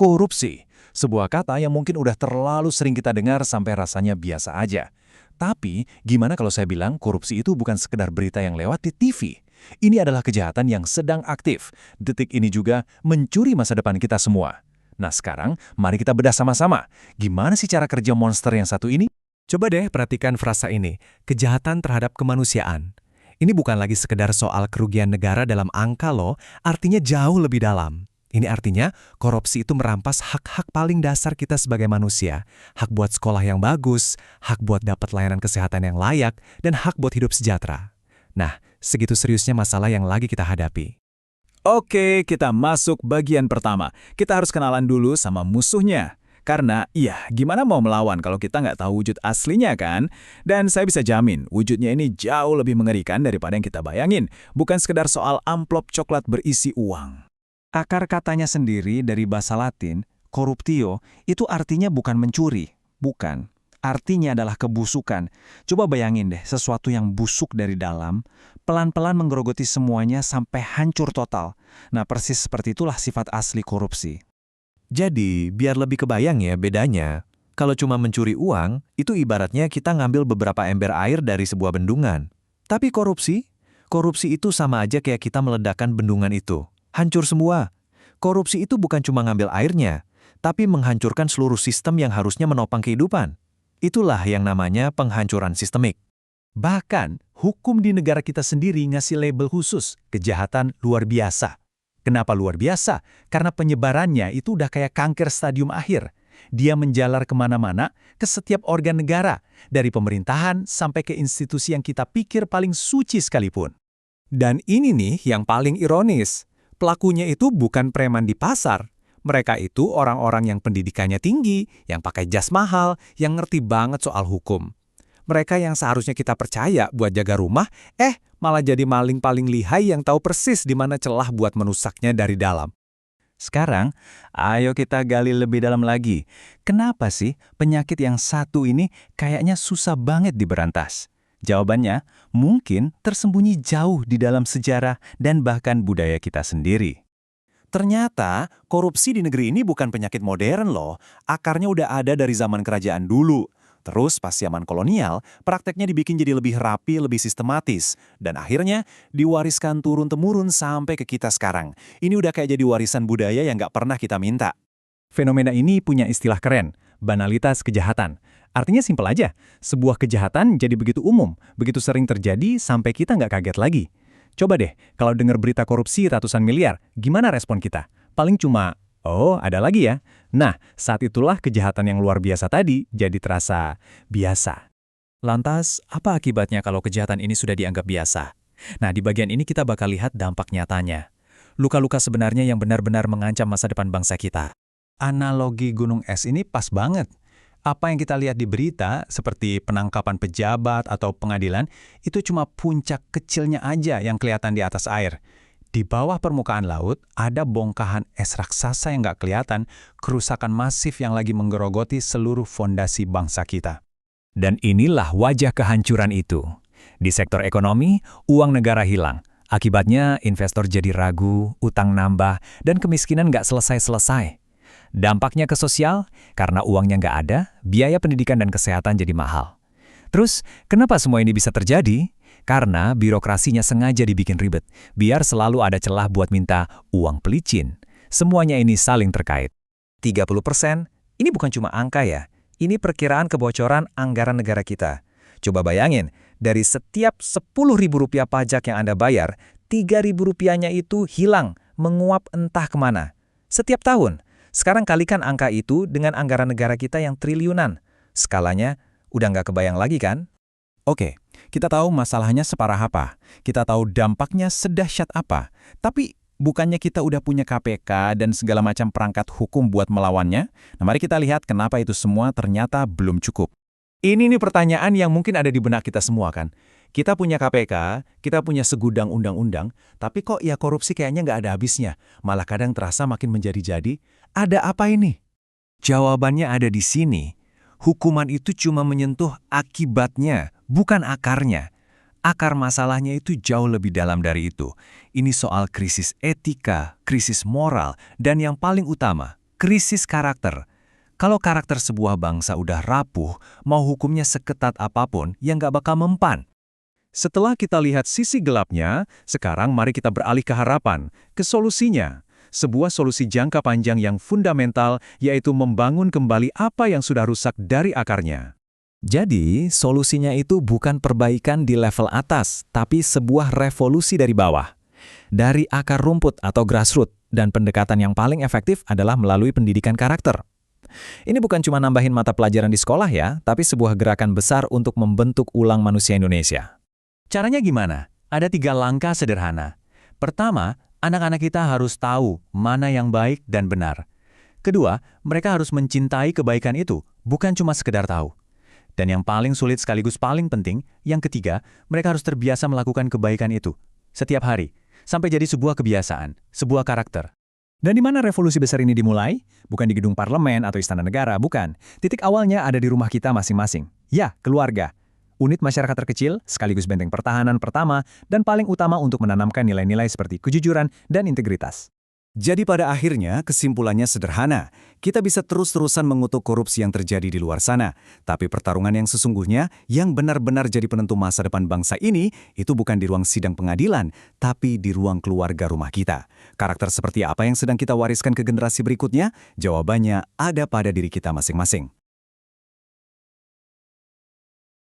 Korupsi, sebuah kata yang mungkin udah terlalu sering kita dengar sampai rasanya biasa aja. Tapi, gimana kalau saya bilang korupsi itu bukan sekedar berita yang lewat di TV? Ini adalah kejahatan yang sedang aktif. Detik ini juga mencuri masa depan kita semua. Nah sekarang, mari kita bedah sama-sama. Gimana sih cara kerja monster yang satu ini? Coba deh perhatikan frasa ini, kejahatan terhadap kemanusiaan. Ini bukan lagi sekedar soal kerugian negara dalam angka loh, artinya jauh lebih dalam. Ini artinya korupsi itu merampas hak-hak paling dasar kita sebagai manusia. Hak buat sekolah yang bagus, hak buat dapat layanan kesehatan yang layak, dan hak buat hidup sejahtera. Nah, segitu seriusnya masalah yang lagi kita hadapi. Oke, kita masuk bagian pertama. Kita harus kenalan dulu sama musuhnya. Karena, gimana mau melawan kalau kita nggak tahu wujud aslinya kan? Dan saya bisa jamin, wujudnya ini jauh lebih mengerikan daripada yang kita bayangin. Bukan sekedar soal amplop coklat berisi uang. Akar katanya sendiri dari bahasa Latin, corruptio, itu artinya bukan mencuri. Bukan. Artinya adalah kebusukan. Coba bayangin deh, sesuatu yang busuk dari dalam, pelan-pelan menggerogoti semuanya sampai hancur total. Nah, persis seperti itulah sifat asli korupsi. Jadi, biar lebih kebayang ya bedanya. Kalau cuma mencuri uang, itu ibaratnya kita ngambil beberapa ember air dari sebuah bendungan. Tapi korupsi itu sama aja kayak kita meledakkan bendungan itu. Hancur semua. Korupsi itu bukan cuma ngambil airnya, tapi menghancurkan seluruh sistem yang harusnya menopang kehidupan. Itulah yang namanya penghancuran sistemik. Bahkan, hukum di negara kita sendiri ngasih label khusus, kejahatan luar biasa. Kenapa luar biasa? Karena penyebarannya itu udah kayak kanker stadium akhir. Dia menjalar kemana-mana, ke setiap organ negara, dari pemerintahan sampai ke institusi yang kita pikir paling suci sekalipun. Dan ini nih yang paling ironis. Pelakunya itu bukan preman di pasar. Mereka itu orang-orang yang pendidikannya tinggi, yang pakai jas mahal, yang ngerti banget soal hukum. Mereka yang seharusnya kita percaya buat jaga rumah, malah jadi maling paling lihai yang tahu persis di mana celah buat menusaknya dari dalam. Sekarang, ayo kita gali lebih dalam lagi. Kenapa sih penyakit yang satu ini kayaknya susah banget diberantas? Jawabannya mungkin tersembunyi jauh di dalam sejarah dan bahkan budaya kita sendiri. Ternyata, korupsi di negeri ini bukan penyakit modern loh. Akarnya udah ada dari zaman kerajaan dulu. Terus pas zaman kolonial, prakteknya dibikin jadi lebih rapi, lebih sistematis. Dan akhirnya diwariskan turun-temurun sampai ke kita sekarang. Ini udah kayak jadi warisan budaya yang nggak pernah kita minta. Fenomena ini punya istilah keren, banalitas kejahatan. Artinya simpel aja, sebuah kejahatan jadi begitu umum, begitu sering terjadi sampai kita nggak kaget lagi. Coba deh, kalau dengar berita korupsi ratusan miliar, gimana respon kita? Paling cuma, oh ada lagi ya. Nah, saat itulah kejahatan yang luar biasa tadi jadi terasa biasa. Lantas, apa akibatnya kalau kejahatan ini sudah dianggap biasa? Nah, di bagian ini kita bakal lihat dampak nyatanya. Luka-luka sebenarnya yang benar-benar mengancam masa depan bangsa kita. Analogi gunung es ini pas banget. Apa yang kita lihat di berita, seperti penangkapan pejabat atau pengadilan, itu cuma puncak kecilnya aja yang kelihatan di atas air. Di bawah permukaan laut, ada bongkahan es raksasa yang nggak kelihatan, kerusakan masif yang lagi menggerogoti seluruh fondasi bangsa kita. Dan inilah wajah kehancuran itu. Di sektor ekonomi, uang negara hilang. Akibatnya, investor jadi ragu, utang nambah, dan kemiskinan nggak selesai-selesai. Dampaknya ke sosial, karena uangnya nggak ada, biaya pendidikan dan kesehatan jadi mahal. Terus, kenapa semua ini bisa terjadi? Karena birokrasinya sengaja dibikin ribet, biar selalu ada celah buat minta uang pelicin. Semuanya ini saling terkait. 30%, ini bukan cuma angka ya, ini perkiraan kebocoran anggaran negara kita. Coba bayangin, dari setiap Rp10.000 pajak yang Anda bayar, Rp3.000-nya itu hilang, menguap entah kemana. Setiap tahun. Sekarang kalikan angka itu dengan anggaran negara kita yang triliunan. Skalanya udah nggak kebayang lagi kan? Oke, kita tahu masalahnya separah apa. Kita tahu dampaknya sedahsyat apa. Tapi bukannya kita udah punya KPK dan segala macam perangkat hukum buat melawannya? Nah, mari kita lihat kenapa itu semua ternyata belum cukup. Ini nih pertanyaan yang mungkin ada di benak kita semua kan. Kita punya KPK, kita punya segudang undang-undang, tapi kok ya korupsi kayaknya nggak ada habisnya. Malah kadang terasa makin menjadi-jadi. Ada apa ini? Jawabannya ada di sini. Hukuman itu cuma menyentuh akibatnya, bukan akarnya. Akar masalahnya itu jauh lebih dalam dari itu. Ini soal krisis etika, krisis moral, dan yang paling utama, krisis karakter. Kalau karakter sebuah bangsa udah rapuh, mau hukumnya seketat apapun yang nggak bakal mempan. Setelah kita lihat sisi gelapnya, sekarang mari kita beralih ke harapan, ke solusinya. Sebuah solusi jangka panjang yang fundamental, yaitu membangun kembali apa yang sudah rusak dari akarnya. Jadi, solusinya itu bukan perbaikan di level atas, tapi sebuah revolusi dari bawah. Dari akar rumput atau grassroots, dan pendekatan yang paling efektif adalah melalui pendidikan karakter. Ini bukan cuma nambahin mata pelajaran di sekolah ya, tapi sebuah gerakan besar untuk membentuk ulang manusia Indonesia. Caranya gimana? Ada 3 langkah sederhana. Pertama, anak-anak kita harus tahu mana yang baik dan benar. Kedua, mereka harus mencintai kebaikan itu, bukan cuma sekedar tahu. Dan yang paling sulit sekaligus paling penting, yang ketiga, mereka harus terbiasa melakukan kebaikan itu setiap hari, sampai jadi sebuah kebiasaan, sebuah karakter. Dan di mana revolusi besar ini dimulai? Bukan di gedung parlemen atau istana negara, bukan. Titik awalnya ada di rumah kita masing-masing. Ya, keluarga. Unit masyarakat terkecil, sekaligus benteng pertahanan pertama, dan paling utama untuk menanamkan nilai-nilai seperti kejujuran dan integritas. Jadi pada akhirnya kesimpulannya sederhana. Kita bisa terus-terusan mengutuk korupsi yang terjadi di luar sana. Tapi pertarungan yang sesungguhnya, yang benar-benar jadi penentu masa depan bangsa ini, itu bukan di ruang sidang pengadilan, tapi di ruang keluarga rumah kita. Karakter seperti apa yang sedang kita wariskan ke generasi berikutnya? Jawabannya ada pada diri kita masing-masing.